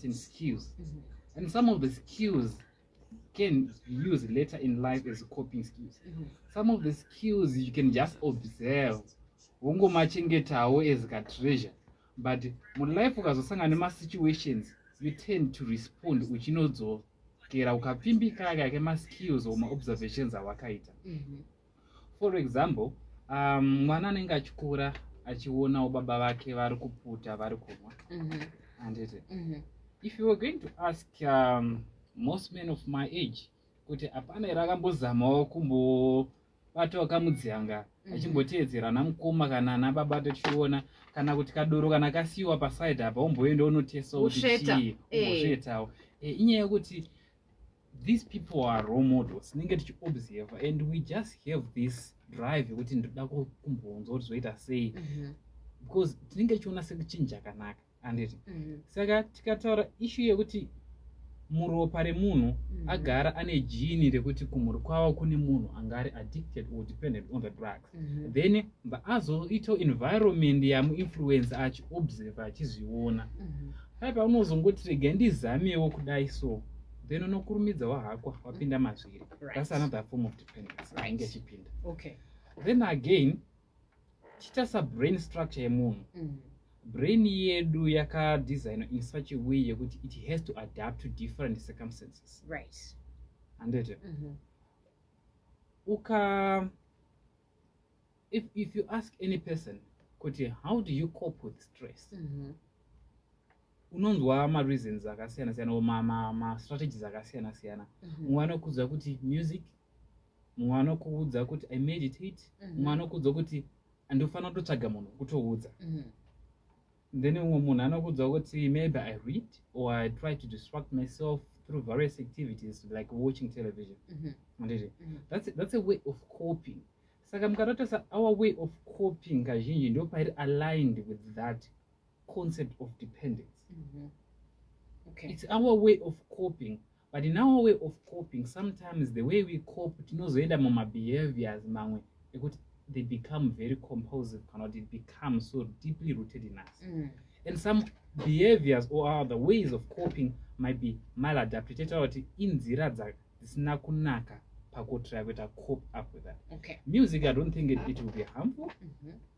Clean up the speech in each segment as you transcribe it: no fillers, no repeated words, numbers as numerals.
certain skills. And some of the skills can use later in life as coping skills. Some of the skills you can just observe, wongomachengetawo as a treasure. But in life ukazosangana situations, you tend to respond uchinodzokera ukapimbika skills or observations awakaita. For example, mwana anenge achikura achionawo baba vake vari kuputa vari kumwa. If you were going to ask most men of my age kuti apana here akambozamawo kumbobatawo kamudziyanga achimboteedzera namukoma kana nababa tichiona kana kuti kadoro kana kasiyiwa paside apa umboenda unotesawo kuti umbosvetawo inyaya yekuti these people are role models tinenge tichiobserve and we just have this drive yekuti ndoda kumbonzwa kuti zvoita sei because tinenge tichiona sekuchinja kanaka anditi saka tikataura issue yekuti muropa remunhu agara ane jini rekuti kumhuri kwavo kune munhu anga ari addicted or dependent on the drugs then azoitawo environment yamuinfluence achiobserve achizviona pai paunozongoti regai ndizamewo kudai so then unokurumidzawo hako wapinda mazviri. That's another form of dependence ainge achipinda. Then again chitasa brain structure yemunhu. Brain yedu yakadesigned in such a way that it has to adapt to different circumstances. Right. And that if you ask any person, how do you cope with stress? Unonzwa ma reasons akasiyana siyana ma strategies akasiyana siyana. Mumwe anokudza kuti music, mumwe anokudza kuti I meditate, mumwe anokudza kuti andofana kutotsvaga munhu kutoudza. Then maybe I read or I try to distract myself through various activities like watching television. That's a way of coping. Saka our way of coping kazhinji ndo pairi aligned with that concept of dependence. It's our way of coping, but in our way of coping, sometimes the way we cope tinozoenda muma behaviors mamwe ekuti they become very compulsive, it becomes so deeply rooted in us. And some behaviors or other ways of coping might be maladapted in zira dzisina kunaka pakutry to cope up with that. Music, I don't think it will be harmful.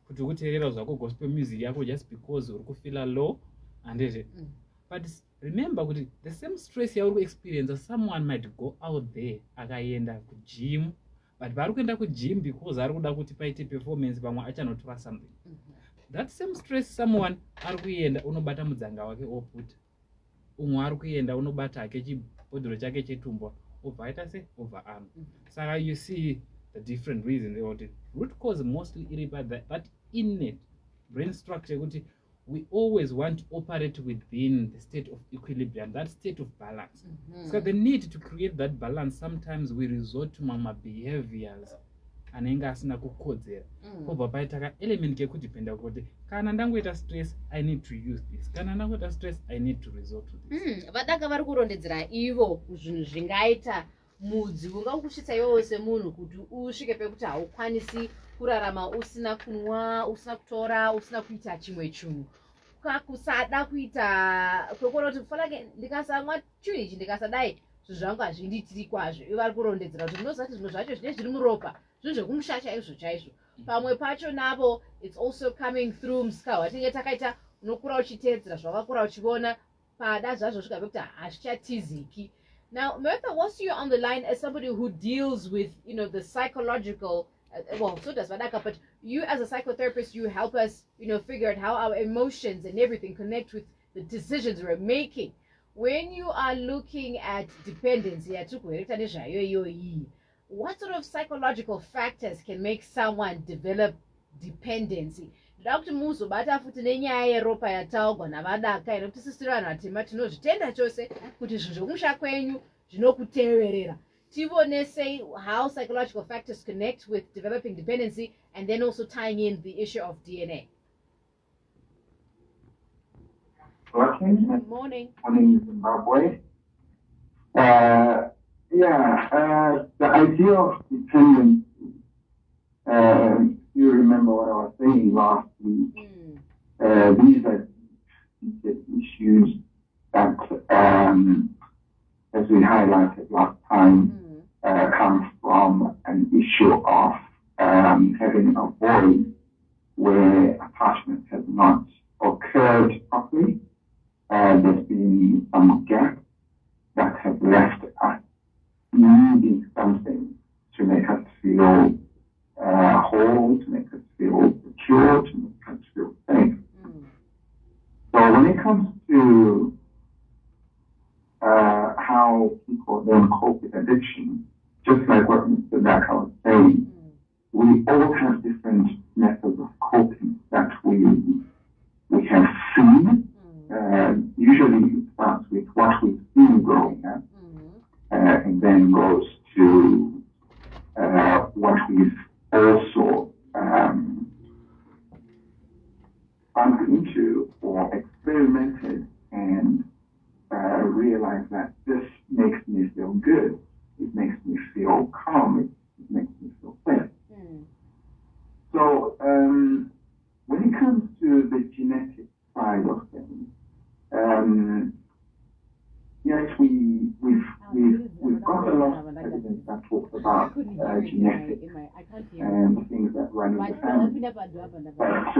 Kuti kuteerera zvako gospel music yako just because uri kufeel low and but remember kuti the same stress yauri experience someone might go out there akaenda ku gym. But vari kuenda kugym because ari kuda kuti paite performance pamwe achanotora something. That same stress someone ari kuenda unobata mudzanga wake oputa. Umwe ari kuenda unobata hake chibhodhoro chake chetumbo obva aita se over arm. Saka you see the different reasons about it. Root cause mostly iri that innate brain structure kuti we always want to operate within the state of equilibrium, that state of balance. So the need to create that balance, sometimes we resort to mama behaviors anenge asina kukodzera. Pobva paita ka element kekudependa kuti kana ndangoita stress I need to use this, kana ndangoita stress I need to resort to this. Vadaka vari kurondedzera ivo zvinhu zvingaita mudzi ungakushitsa iwewe semunhu kuti usvike pekuti haukwanisi kurarama usina kunwa, usina kutora, usina kuita chimwe chinhu. Kusada kuita kwekuona kuti Folake ndikasamwa chinhu ichi ndikasadai zvinhu zvangu hazvindiitiri kwazvo. Ivo vari kurondedzera kuti munoziva kuti zvinhu zvacho zvine zviri muropa zvinhu zvekumusha chaizvo chaizvo. Pamwe pacho napo it's also coming through musikahwa tinenge takaita unokura uchiteedzera zvawakakura uchiona pada zvazvo svika pekuti hazvichatiziki. Now, Mertha, whilst you're on the line as somebody who deals with, the psychological, well, so does Vadaka, but you as a psychotherapist, you help us, figure out how our emotions and everything connect with the decisions we're making. When you are looking at dependency, what sort of psychological factors can make someone develop dependency? Dr. Muso bata futi nenyaya yeropa yataugwa navadaka inokuti sisiri vanhu vatema tinozvitenda chose kuti zvinhu zvokumusha kwenyu zvinokuteverera. Tivonese how psychological factors connect with developing dependency and then also tying in the issue of DNA. Good morning. Morning, Zimbabwe. The idea of dependence, you remember what I was saying last week. These are issues that as we highlighted last time, comes from an issue of having a void where attachment has not occurred properly. There's been some gaps that have left us needing something to make us feel whole, to make us feel secure, to make us feel safe. So when it comes to how people then cope with addiction, just like what Mr. Daka was saying, we all have different methods of coping that we have seen. Usually it starts with what we've seen growing up, and then goes to what we've also bumped into or experimented and realized that this makes me feel good. It makes me feel calm. It makes me feel safe. So when it comes to the genetic side of things, yes, we've got a lot of evidence that talks about genetics and things that run in the family. But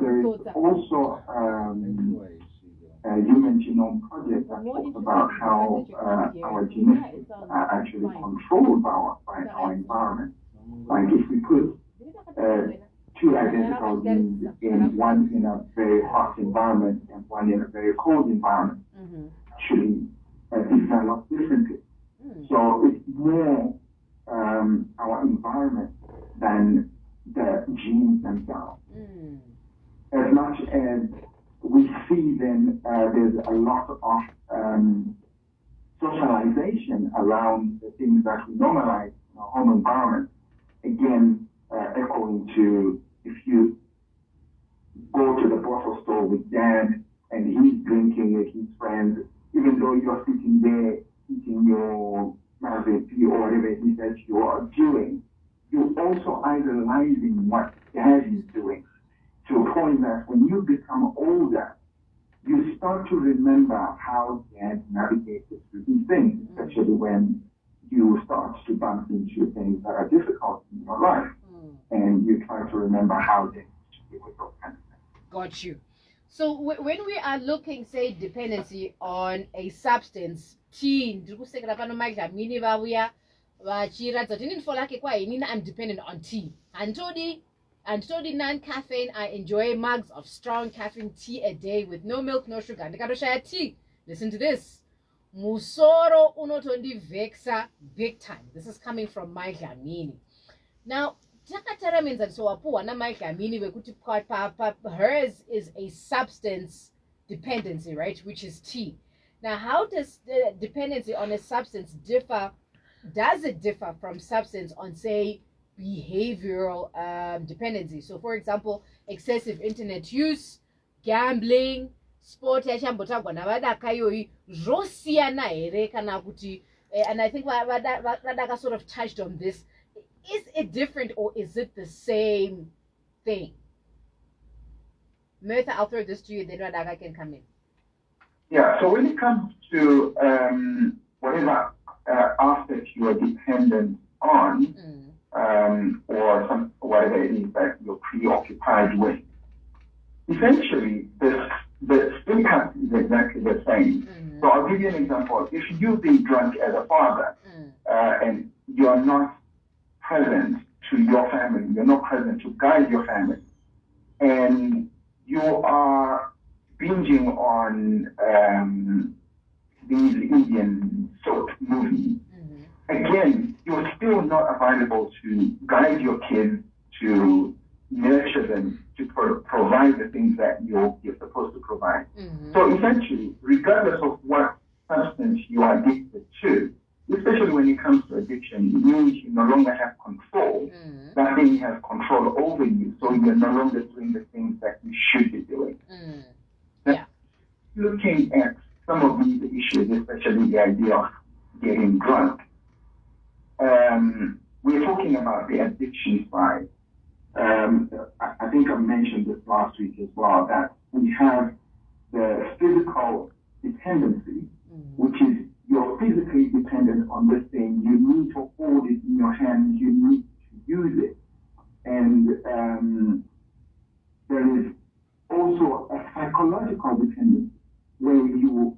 there is also a human genome project that talks about how our genetics are actually controlled by our environment. Like if we put two identical genes in one in a very hot environment and one in a very cold environment, actually develop differently. So it's more our environment than the genes themselves. As much as we see then there's a lot of socialization around the things that we normalize in our home environment. Again, echoing to if you go to the bottle store with dad and he's drinking with his friends, even though you're sitting there eating your Mazepi or whatever he says you are doing, you're also idolizing what dad is doing, to a point that when you become older, you start to remember how dad navigated through these things, especially when you start to bump into things that are difficult in your life, and you try to remember how they deal with those kind of things. Got you. So when we are looking, say, dependency on a substance, tea, I'm dependent on tea. And told non-caffeine, I enjoy mugs of strong caffeine tea a day with no milk, no sugar. And tea. Listen to this. Musoro unotondi vexa big time. This is coming from my Dlamini. Now, Takatara means that so apuana my Dlamini hers is a substance dependency, right? Which is tea. Now, how does the dependency on a substance differ? Does it differ from substance on, say, behavioral dependency? So, for example, excessive internet use, gambling, sport, and I think Radaka sort of touched on this. Is it different or is it the same thing? Mertha, I'll throw this to you, then Radaka can come in. Yeah, so when it comes to whatever aspect you are dependent on, or whatever it is that you're preoccupied with, essentially the impact is exactly the same. So I'll give you an example. If you've been drunk as a father and you're not present to your family, you're not present to guide your family, and you are binging on these Indian soap movies, again, you're still not available to guide your kids, to nurture them, to provide the things that you're supposed to provide. So essentially, regardless of what substance you are addicted to, especially when it comes to addiction, it means you no longer have control. That thing has control over you, so you're no longer doing the things that you should be doing. Yeah. Looking at some of these issues, especially the idea of getting drunk, we're talking about the addiction side. I think I mentioned this last week as well, that we have the physical dependency, which on this thing, you need to hold it in your hands, you need to use it. And there is also a psychological dependence where you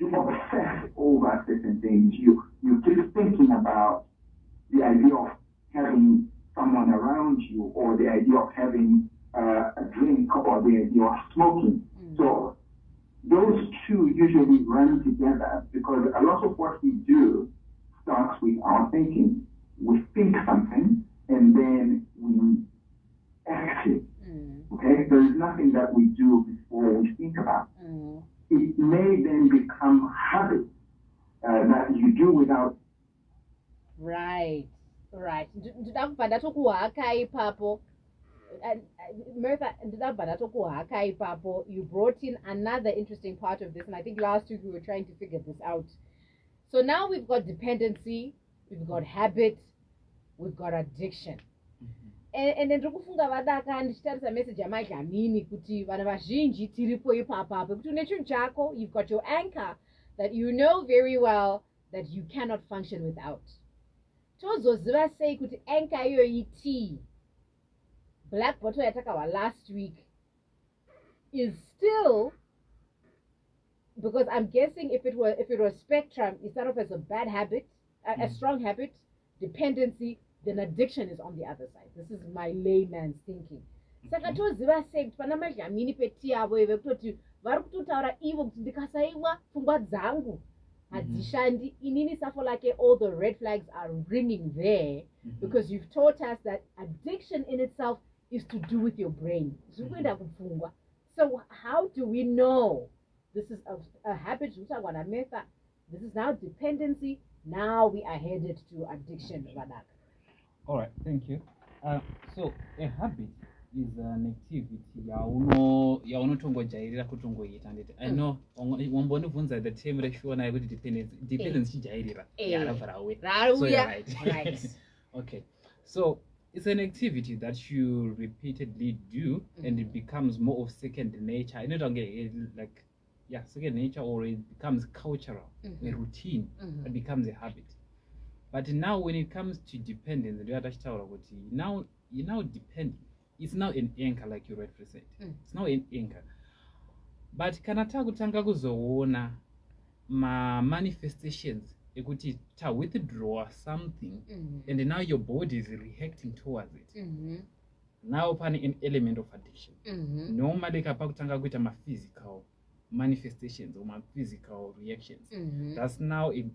obsess over certain things. You keep thinking about the idea of having someone around you, or the idea of having a drink, or the idea of smoking. So those two usually run together, because a lot of what we do starts with our thinking. We think something and then we act it. Okay? There is nothing that we do before we think about. It may then become habit that you do without. Right. Ndakubva ndatokuhaka ipapo. Martha, ndakubva ndatokuhaka ipapo. You brought in another interesting part of this, and I think last week we were trying to figure this out. So now we've got dependency, we've got habit, we've got addiction. And then ndikufunga vadaka ndichitarisa message yamagamini kuti vanhu vazhinji tiripo ipapapo kuti une chinhu chako, you've got your anchor that you know very well that you cannot function without. Tozoziva sei kuti anchor iyoyi tii? Black bottle yatakawa last week is still, because I'm guessing if it was spectrum, it started off as a bad habit, a strong habit, dependency, then addiction is on the other side. This is my layman's thinking. Saka toziva sei kuti pana mazhamini peti avo ive kutoti vari kutotaura ivo kuti ndikasaiwa pfungwa dzangu hadzishandi. Inini Folake, all the red flags are ringing there, because you've taught us that addiction in itself is to do with your brain. So how do we know this is a habit? This is now dependency. Now we are headed to addiction. All right, thank you. So a habit is an activity yaunotongojairira kutongoita. I know wambonibvunza the term reshuona yekuti dependence chijairira yaravhara away. So you're right. Okay, so it's an activity that you repeatedly do, and it becomes more of second nature. I don't get like, second nature, or it becomes cultural, a routine. It becomes a habit. But now when it comes to dependence, now you're now dependent. It's now an anchor, like you rightly said. It's now an anchor. But kanata kutanga kuzoona ma manifestations ekuti ta withdraw something, and now your body is reacting towards it. Now upon an element of addiction. Normally kapakutanga kuita ma physical manifestations or my physical reactions. That's now an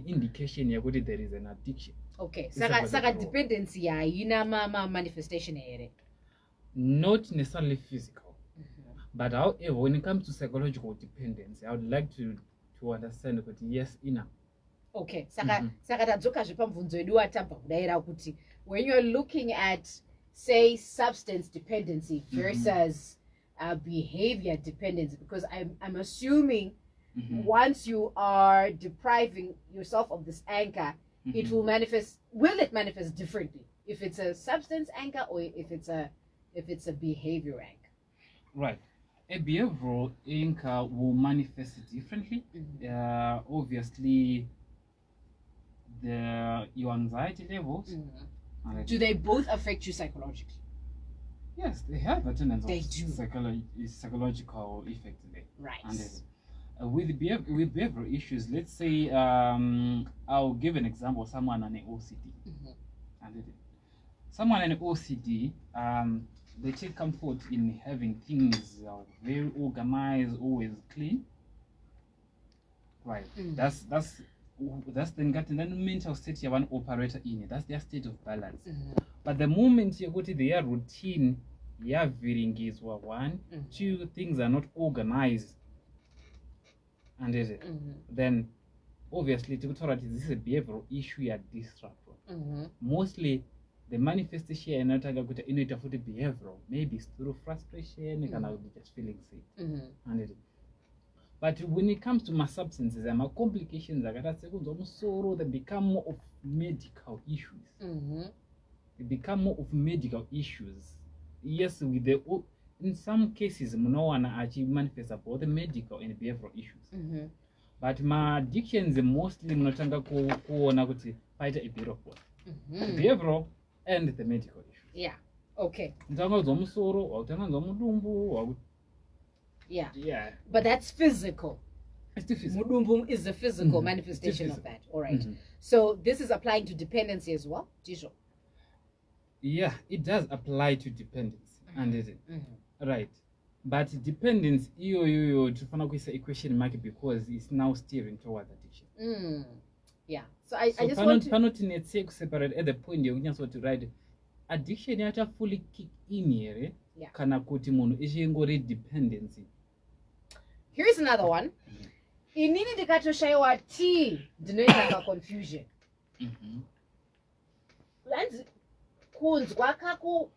indication yakuti there is an addiction. Okay, saka dependency haina ma manifestation here. Not necessarily physical, but however, when it comes to psychological dependency, I would like to understand that yes, enough. Okay, saka tadzoka zvepamvunzo yedu watabva kudaira kuti when you're looking at, say, substance dependency versus behavior dependency, because I'm assuming once you are depriving yourself of this anchor, it will manifest. Will it manifest differently if it's a substance anchor or if it's a behavior anchor? Right. A behavioral anchor will manifest differently. Obviously, your anxiety levels. Do they both affect you psychologically? Yes, they have a tendency of psychological effect there. Right. And with behavioral issues, let's say, I'll give an example. Someone on an OCD. Someone on an OCD, they take comfort in having things very organized, always clean. Right. That's the mental state you want to operate in. That's their state of balance. But the moment you go to their routine, your veering is one, two, things are not organized. And then obviously this is a behavioral issue you are disrupt from. Mostly the manifestation in behavioral, maybe it's through frustration, you can be just feeling sick. But when it comes to my substances and my complications, they become more of medical issues. They become more of medical issues. Yes, in some cases, no one actually manifests both the medical and behavioral issues. but ma-addictions mostly munotanga kuona kuti paita a bit of both. The behavioral and the medical issue. Yeah. Okay. Mutanga musoro, wakutanga mudumbu, yeah. But that's physical. It's still physical. Mudumbu is a physical manifestation of that. All right. So this is applying to dependency as well, Jisho? Yeah, it does apply to dependence. Right. But dependence, you tufana kuisa equation mark because it's now steering towards addiction. Yeah. So I just want want to... Panoti separate at the point you just to write addiction yacha fully kick in here. Yeah. Kana kuti munhu ishingori dependency. Here's another one. Inini ndikatoshaiwa T ndinoita confusion. Kunzwa kaku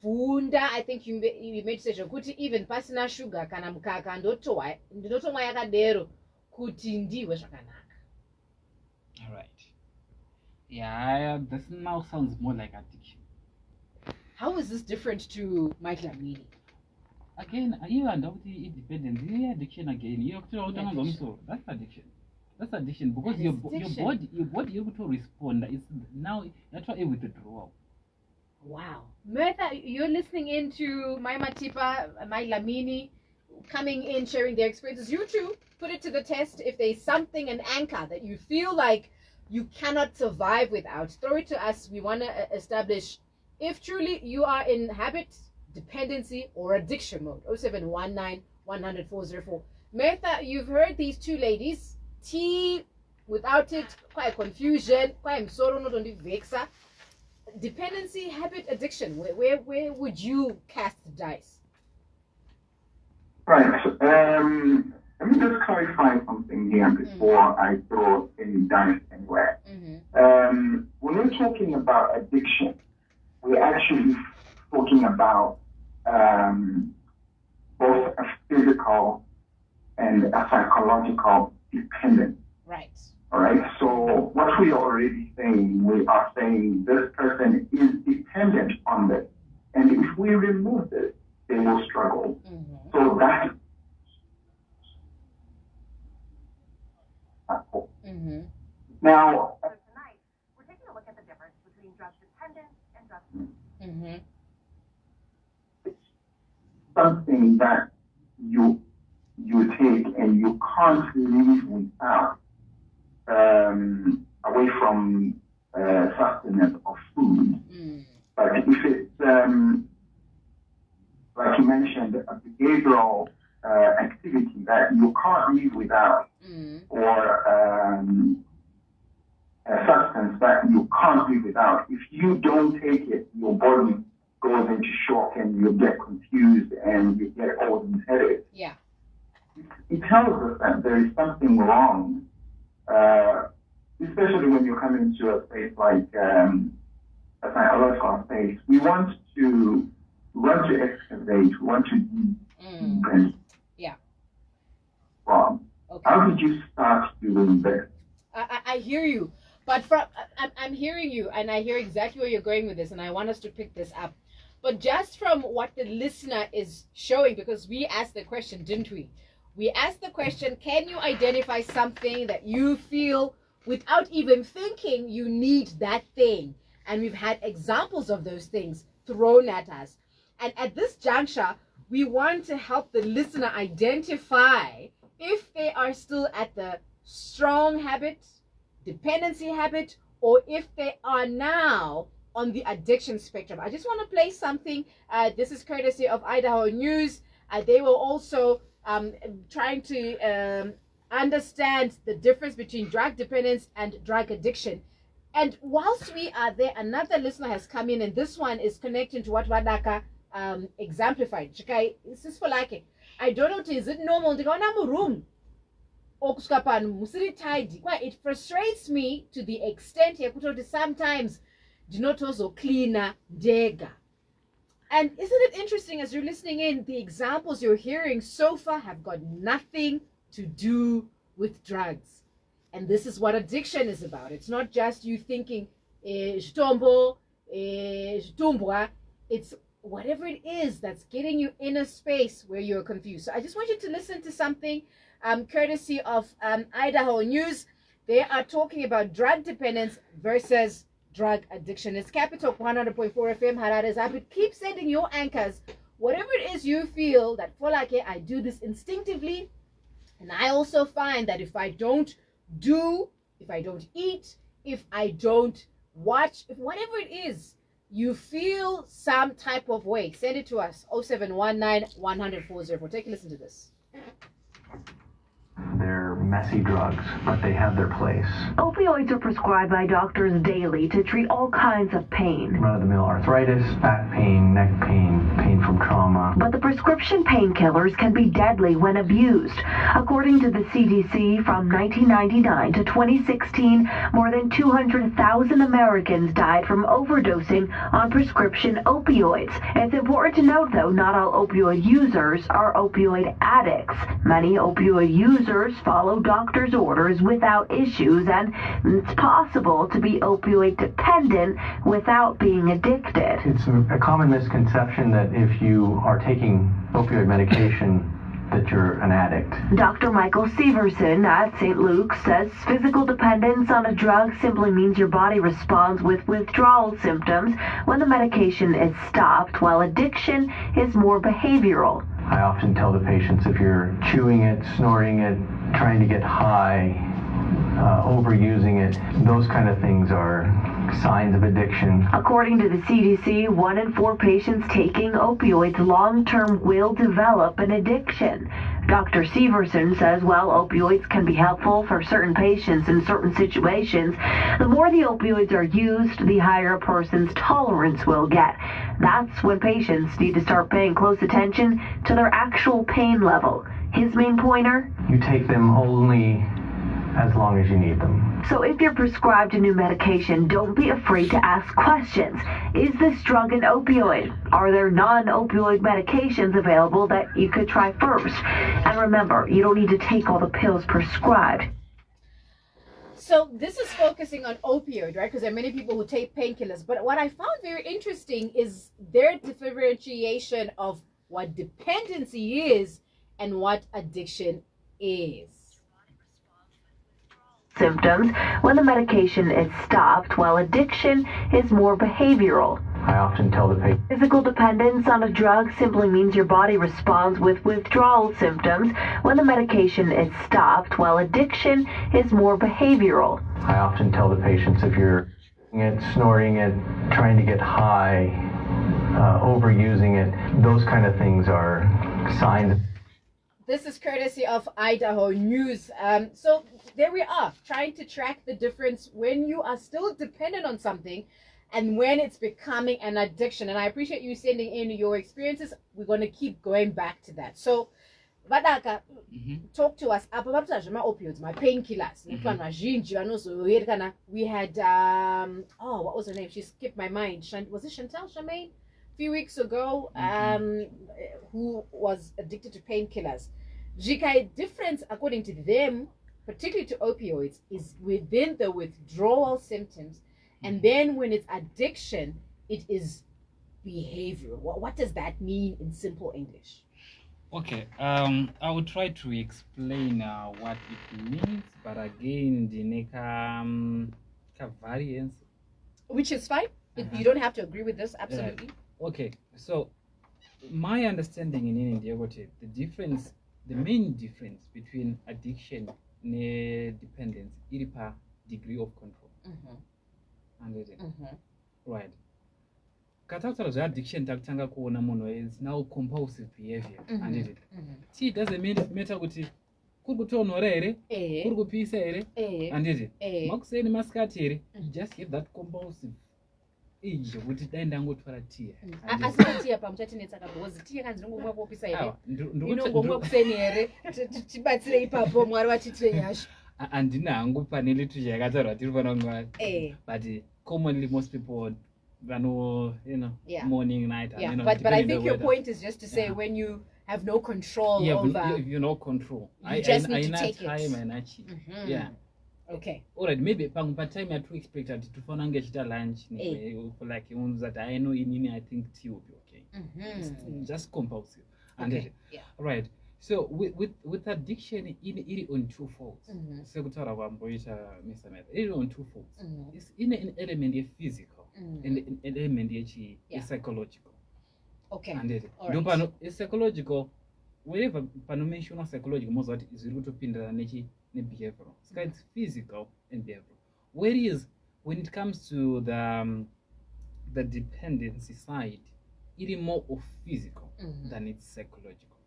bunda, I think you made such a kuti even pasina sugar kana mukaka ndinotomwa yakadero kuti ndiwe zvakanaka. All right. Yeah, this now sounds more like addiction. How is this different to Michael Amini? Again, you and independence, addiction again. That's addiction. That's addiction because your body able to respond. It's now that's why it withdrawal. Wow. Mertha, you're listening into my Matipa, my Lamini, coming in, sharing their experiences. You too, put it to the test. If there's something, an anchor that you feel like you cannot survive without, throw it to us. We want to establish if truly you are in habit, dependency, or addiction mode. 0719 100 404. Mertha, you've heard these two ladies. T, without it, quite confusion, quite sorrow, not only vexa. Dependency, habit, addiction. Where would you cast the dice? Right. Let me just clarify something here before I throw any dice anywhere. When we're talking about addiction, we're actually talking about both a physical and a psychological dependence. Right. All right. So what we are already saying, we are saying this person is dependent on this, and if we remove this, they will struggle. So that. Now. So tonight we're taking a look at the difference between drug dependence and drug. It's something that you take and you can't live without. Away from sustenance of food. But if it's, like you mentioned, a behavioral activity that you can't live without, or a substance that you can't live without, if you don't take it, your body goes into shock and you get confused and you get all these headaches. Yeah. It tells us that there is something wrong. Especially when you're coming to a space like a psychological space, we want to excavate, we want to deep. Yeah. Well, okay. How did you start doing this? I hear you, but I'm hearing you, and I hear exactly where you're going with this, and I want us to pick this up. But just from what the listener is showing, because we asked the question, didn't we? We asked the question, can you identify something that you feel without even thinking you need that thing? And we've had examples of those things thrown at us. And at this juncture, we want to help the listener identify if they are still at the strong habit, dependency habit, or if they are now on the addiction spectrum. I just want to play something. This is courtesy of Idaho News. They were also trying to understand the difference between drug dependence and drug addiction. And whilst we are there, another listener has come in, and this one is connecting to what Wadaka exemplified. Chikai, this is Folake. I don't know, is it normal to go in a room? It frustrates me to the extent that sometimes do not also cleaner dega. And isn't it interesting, as you're listening in, the examples you're hearing so far have got nothing to do with drugs. And this is what addiction is about. It's not just you thinking, it's whatever it is that's getting you in a space where you're confused. So I just want you to listen to something. courtesy of Idaho News. They are talking about drug dependence versus drug addiction. It's Capital 100.4 FM Harare's Habit. Keep sending your anchors. Whatever it is you feel that, Folake, I do this instinctively. And I also find that if I don't eat, if I don't watch, if whatever it is, you feel some type of way, send it to us. 0719 100 Take a listen to this. They're messy drugs, but they have their place. Opioids are prescribed by doctors daily to treat all kinds of pain. Run-of-the-mill arthritis, back pain, neck pain, pain from trauma. But the prescription painkillers can be deadly when abused. According to the CDC, from 1999 to 2016, more than 200,000 Americans died from overdosing on prescription opioids. It's important to note, though, not all opioid users are opioid addicts. Many opioid users follow doctor's orders without issues, and it's possible to be opioid dependent without being addicted. It's a common misconception that if you are taking opioid medication, that you're an addict. Dr. Michael Severson at St. Luke's says physical dependence on a drug simply means your body responds with withdrawal symptoms when the medication is stopped, while addiction is more behavioral. I often tell the patients if you're chewing it, snorting it, trying to get high, overusing it, those kind of things are signs of addiction. According to the CDC, 1 in 4 patients taking opioids long-term will develop an addiction. Dr. Severson says while opioids can be helpful for certain patients in certain situations, the more the opioids are used, the higher a person's tolerance will get. That's when patients need to start paying close attention to their actual pain level. His main pointer? You take them only as long as you need them. So if you're prescribed a new medication, don't be afraid to ask questions. Is this drug an opioid? Are there non-opioid medications available that you could try first? And remember, you don't need to take all the pills prescribed. So this is focusing on opioid, right? Because there are many people who take painkillers. But what I found very interesting is their differentiation of what dependency is and what addiction is. Symptoms when the medication is stopped, while addiction is more behavioral. I often tell the patient Physical dependence on a drug simply means your body responds with withdrawal symptoms when the medication is stopped, while addiction is more behavioral. I often tell the patients if you're chewing it, snorting it, trying to get high, overusing it, those kind of things are signs. This is courtesy of Idaho News. So there we are, trying to track the difference when you are still dependent on something and when it's becoming an addiction. And I appreciate you sending in your experiences. We're going to keep going back to that. So, Badaka, talk to us about my opioids, my painkillers. We had, what was her name? She skipped my mind. Was it Chantal Charmaine? Few weeks ago, who was addicted to painkillers. GK difference, according to them, particularly to opioids, is within the withdrawal symptoms, and then when it's addiction, it is behavioral. What does that mean in simple English? Okay, I will try to explain what it means, but again, the variance, which is fine. You don't have to agree with this, absolutely. Okay, so my understanding in India, the main difference between addiction and dependence is per degree of control. Right. Katakuta zva addiction takutanga kuona munhu is now compulsive behavior. See, it doesn't matter kuti kuri kutonhora here, kuri kupisa here, handiti makuseni masikati here, you just have that compulsive ije kuti dai ndangotwara tiya. Asi tiya pamuchatinetsa kabhozi tiya kanzi ndongomwa kopisa here. Inongomwa kuseni here, tibatsire ipapo Mwari watitire nyasha. Handina hangu pane liturgy yakatarwa tiri pana nguva. But commonly most people morning, night. Yeah, but I think your point is just to say when you have no control over. You no control. You just need to take it. Yeah. Okay. Alright, maybe by time I expect that to phone and get lunch, like that I know in I think tea will be okay. It's just compulsive. Okay. Yeah. Right. So with addiction iri on two folds. Sekutaura kwamboita Mr. Meth, iri on two folds. It's in an element of physical and an element of psychological. Okay. And it All is psychological. Wherever panomention psychological, most of it is root of behavioral. So it's physical and behavioral. Whereas when it comes to the dependency side, it is more of physical than it's psychological.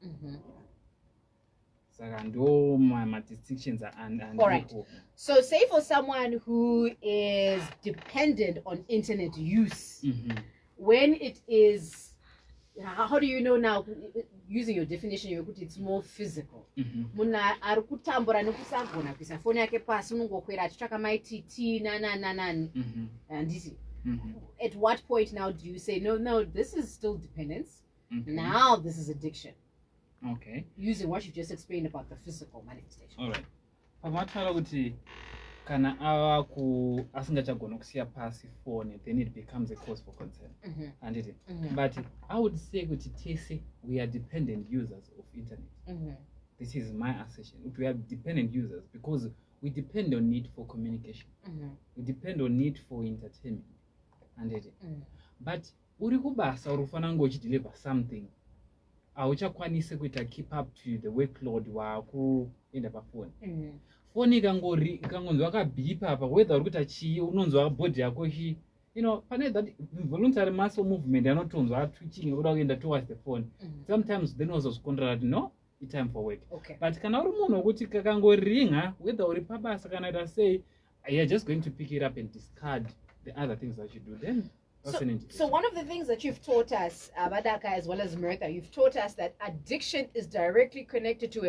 So and all my distinctions are and all right. So say for someone who is dependent on internet use, when it is, how do you know now, using your definition, you put it's more physical. Muna arikutambura nekusagona kuisa phone yake pasi unongokwera achitsvaka maititi and this. At what point now do you say no, this is still dependence, now this is addiction? Okay, using what you just explained about the physical manifestation. All right. Pamatala kuti kana asingachagona kusiya pasi phone, then it becomes a cause for concern. And it. But I would say kuti tese we are dependent users of internet. This is my assertion. We are dependent users because we depend on it for communication. We depend on it for entertainment. And it. But uri kubasa urufana ngochideliver something. Auchakwanise kuita keep up to the workload wakuenda pafoni. Phone ikangonzwa akabeep apa whether uri kuita chii unonzwa body yako pane that involuntary muscle movement anotonzwa twitching kuda kuenda towards the phone. Sometimes then also contract no it's time for work. Okay. But kana uri munhu wekuti kakangoringa whether uri pabasa kana ita say you're just going to pick it up and discard the other things that you do, then so one of the things that you've taught us, Badaka, as well as America, you've taught us that addiction is directly connected to